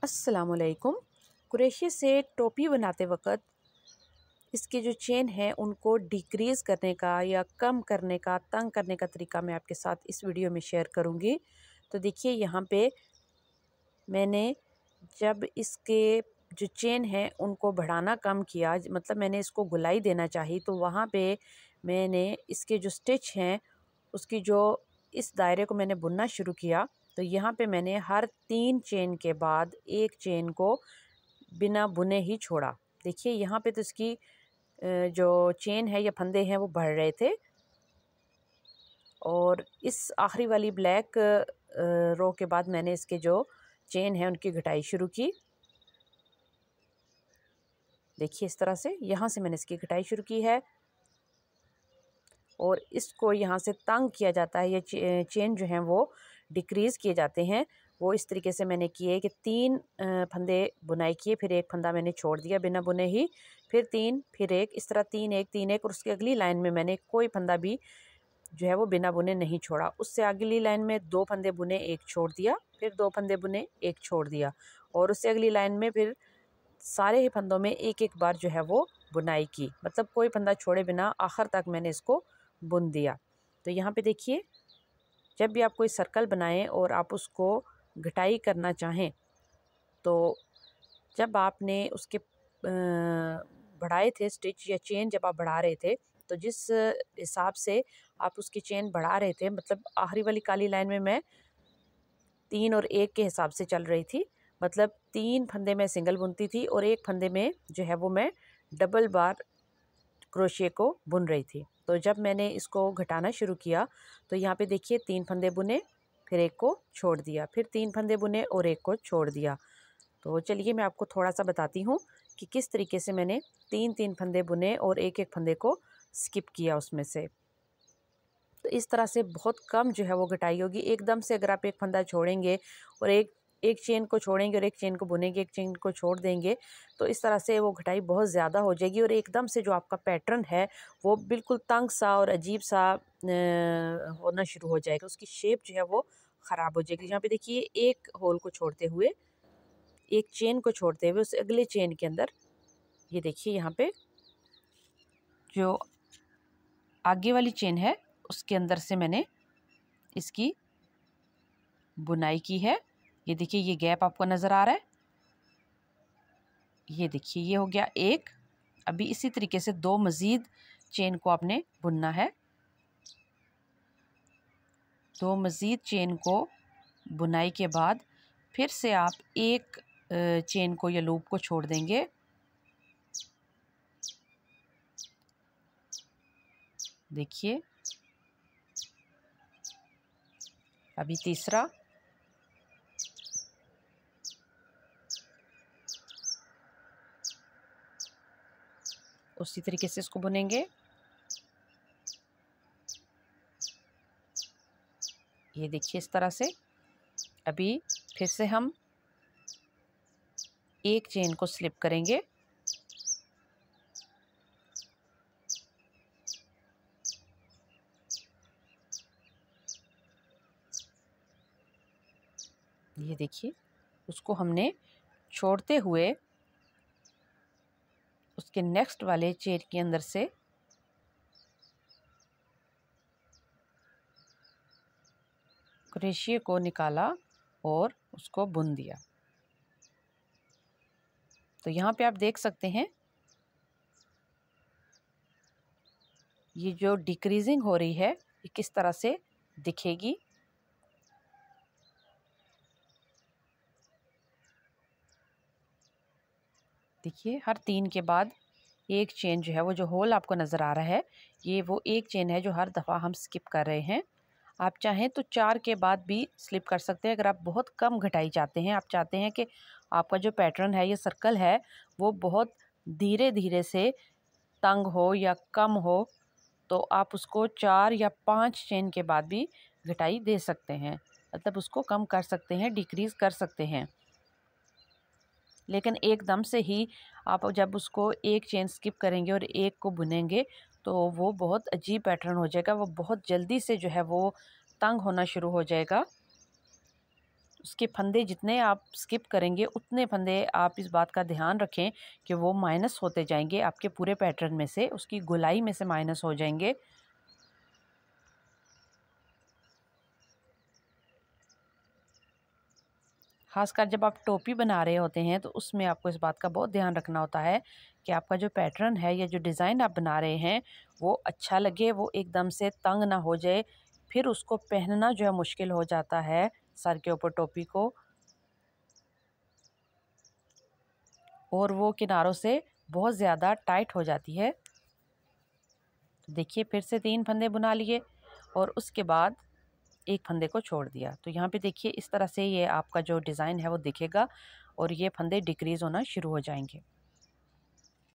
अस्सलामुअलैकुम। कुरैशी से टोपी बनाते वक़्त इसके जो चेन है उनको डिक्रीज़ करने का या कम करने का, तंग करने का तरीका मैं आपके साथ इस वीडियो में शेयर करूँगी। तो देखिए यहाँ पे मैंने जब इसके जो चेन है उनको बढ़ाना कम किया, मतलब मैंने इसको गोलाई देना चाही, तो वहाँ पे मैंने इसके जो स्टिच हैं उसकी जो इस दायरे को मैंने बुनना शुरू किया। तो यहाँ पे मैंने हर 3 चेन के बाद एक चेन को बिना बुने ही छोड़ा। देखिए यहाँ पे तो इसकी जो चेन है या फंदे हैं वो बढ़ रहे थे, और इस आखिरी वाली ब्लैक रो के बाद मैंने इसके जो चेन है उनकी घटाई शुरू की। देखिए इस तरह से यहाँ से मैंने इसकी घटाई शुरू की है, और इसको यहाँ से तंग किया जाता है, ये चेन जो हैं वो डिक्रीज़ किए जाते हैं। वो इस तरीके से मैंने किए कि 3 फंदे बुनाई किए, फिर एक फंदा मैंने छोड़ दिया बिना बुने ही, फिर 3, फिर 1, इस तरह 3 1 3 1, और उसकी अगली लाइन में मैंने कोई फंदा भी जो है वो बिना बुने नहीं छोड़ा। उससे अगली लाइन में 2 फंदे बुने, 1 छोड़ दिया, फिर 2 फंदे बुने, 1 छोड़ दिया, और उससे अगली लाइन में फिर सारे ही फंदों में एक एक बार जो है वो बुनाई की, मतलब कोई फंदा छोड़े बिना आखिर तक मैंने इसको बुन दिया। तो यहाँ पे देखिए, जब भी आप कोई सर्कल बनाएं और आप उसको घटाई करना चाहें, तो जब आपने उसके बढ़ाए थे स्टिच या चेन, जब आप बढ़ा रहे थे, तो जिस हिसाब से आप उसकी चेन बढ़ा रहे थे, मतलब आखिरी वाली काली लाइन में मैं 3 और 1 के हिसाब से चल रही थी, मतलब 3 फंदे में सिंगल बुनती थी और 1 फंदे में जो है वो मैं डबल बार क्रोशिए को बुन रही थी। तो जब मैंने इसको घटाना शुरू किया, तो यहाँ पे देखिए 3 फंदे बुने, फिर 1 को छोड़ दिया, फिर 3 फंदे बुने और 1 को छोड़ दिया। तो चलिए मैं आपको थोड़ा-सा बताती हूँ कि किस तरीके से मैंने 3-3 फंदे बुने और 1-1 फंदे को स्किप किया उसमें से। तो इस तरह से बहुत कम जो है वो घटाई होगी। एकदम से अगर आप एक फंदा छोड़ेंगे और एक एक चेन को छोड़ेंगे और एक चेन को बुनेंगे, एक चेन को छोड़ देंगे, तो इस तरह से वो घटाई बहुत ज़्यादा हो जाएगी, और एकदम से जो आपका पैटर्न है वो बिल्कुल तंग सा और अजीब सा होना शुरू हो जाएगा। उसकी शेप जो है वो ख़राब हो जाएगी। यहाँ पे देखिए एक होल को छोड़ते हुए, एक चेन को छोड़ते हुए उस अगले चेन के अंदर, ये देखिए यहाँ पे जो आगे वाली चेन है उसके अंदर से मैंने इसकी बुनाई की है। ये देखिए ये गैप आपको नज़र आ रहा है, ये देखिए ये हो गया एक। अभी इसी तरीके से 2 मज़ीद चेन को आपने बुनना है। 2 मज़ीद चेन को बुनाई के बाद फिर से आप एक चेन को या लूप को छोड़ देंगे। देखिए अभी तीसरा, उसी तरीके से इसको बुनेंगे। ये देखिए इस तरह से। अभी फिर से हम एक चेन को स्लिप करेंगे, ये देखिए उसको हमने छोड़ते हुए उसके नेक्स्ट वाले चेन के अंदर से क्रोशिया को निकाला और उसको बुन दिया। तो यहाँ पे आप देख सकते हैं ये जो डिक्रीजिंग हो रही है ये किस तरह से दिखेगी। देखिए हर 3 के बाद एक चेन जो है वो, जो होल आपको नज़र आ रहा है, ये वो एक चेन है जो हर दफ़ा हम स्किप कर रहे हैं। आप चाहें तो 4 के बाद भी स्लिप कर सकते हैं। अगर आप बहुत कम घटाई चाहते हैं, आप चाहते हैं कि आपका जो पैटर्न है, ये सर्कल है, वो बहुत धीरे धीरे से तंग हो या कम हो, तो आप उसको 4 या 5 चेन के बाद भी घटाई दे सकते हैं, मतलब उसको कम कर सकते हैं, डिक्रीज़ कर सकते हैं। लेकिन एकदम से ही आप जब उसको एक चेन स्किप करेंगे और एक को बुनेंगे, तो वो बहुत अजीब पैटर्न हो जाएगा, वो बहुत जल्दी से जो है वो तंग होना शुरू हो जाएगा। उसके फंदे जितने आप स्किप करेंगे उतने फंदे आप इस बात का ध्यान रखें कि वो माइनस होते जाएंगे आपके पूरे पैटर्न में से, उसकी गोलाई में से माइनस हो जाएंगे। खासकर जब आप टोपी बना रहे होते हैं तो उसमें आपको इस बात का बहुत ध्यान रखना होता है कि आपका जो पैटर्न है या जो डिज़ाइन आप बना रहे हैं वो अच्छा लगे, वो एकदम से तंग ना हो जाए, फिर उसको पहनना जो है मुश्किल हो जाता है सर के ऊपर टोपी को, और वो किनारों से बहुत ज़्यादा टाइट हो जाती है। तो देखिए फिर से 3 फंदे बुना लिए और उसके बाद एक फंदे को छोड़ दिया। तो यहाँ पे देखिए इस तरह से ये आपका जो डिज़ाइन है वो दिखेगा और ये फंदे डिक्रीज़ होना शुरू हो जाएंगे।